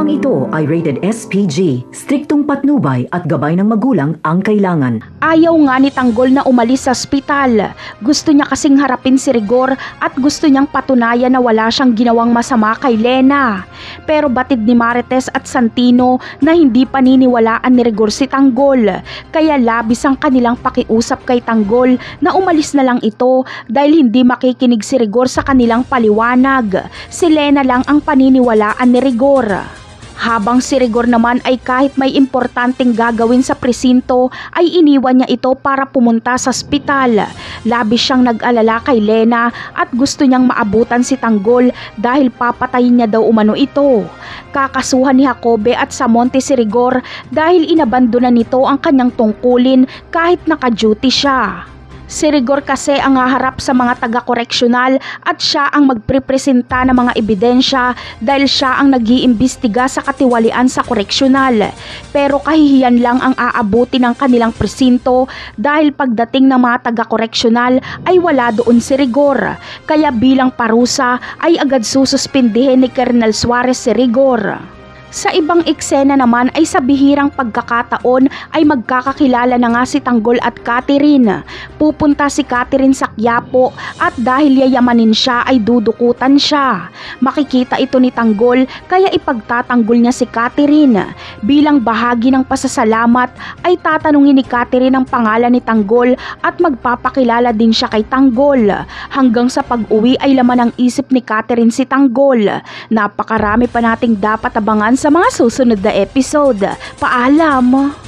Programang ito ay rated SPG, striktong patnubay at gabay ng magulang ang kailangan. Ayaw nga ni Tanggol na umalis sa ospital. Gusto niya kasing harapin si Rigor at gusto niyang patunayan na wala siyang ginawang masama kay Lena. Pero batid ni Marites at Santino na hindi paniniwalaan ni Rigor si Tanggol. Kaya labis ang kanilang pakiusap kay Tanggol na umalis na lang ito dahil hindi makikinig si Rigor sa kanilang paliwanag. Si Lena lang ang paniniwalaan ni Rigor. Habang si Rigor naman ay kahit may importanteng gagawin sa presinto ay iniwan niya ito para pumunta sa ospital. Labis siyang nag-alala kay Lena at gusto niyang maabutan si Tanggol dahil papatayin niya daw umano ito. Kakasuhan ni Jacobe at Samonte si Rigor dahil inabandona nito ang kanyang tungkulin kahit naka-duty siya. Si Rigor kasi ang haharap sa mga taga-koreksyonal at siya ang magprepresenta ng mga ebidensya dahil siya ang nag-iimbestiga sa katiwalian sa koreksyonal. Pero kahihiyan lang ang aabuti ng kanilang presinto dahil pagdating ng mga taga-koreksyonal ay wala doon si Rigor. Kaya bilang parusa ay agad sususpindihin ni Colonel Suarez si Rigor. Sa ibang eksena naman ay sa bihirang pagkakataon ay magkakakilala na nga si Tanggol at Catherine. Pupunta si Catherine sa Quiapo at dahil yayamanin siya ay dudukutan siya. Makikita ito ni Tanggol kaya ipagtatanggol niya si Catherine. Bilang bahagi ng pasasalamat ay tatanungin ni Catherine ang pangalan ni Tanggol at magpapakilala din siya kay Tanggol. Hanggang sa pag-uwi ay laman ang isip ni Catherine si Tanggol. Napakarami pa nating dapat abangan sa mga susunod na episode. Paalam!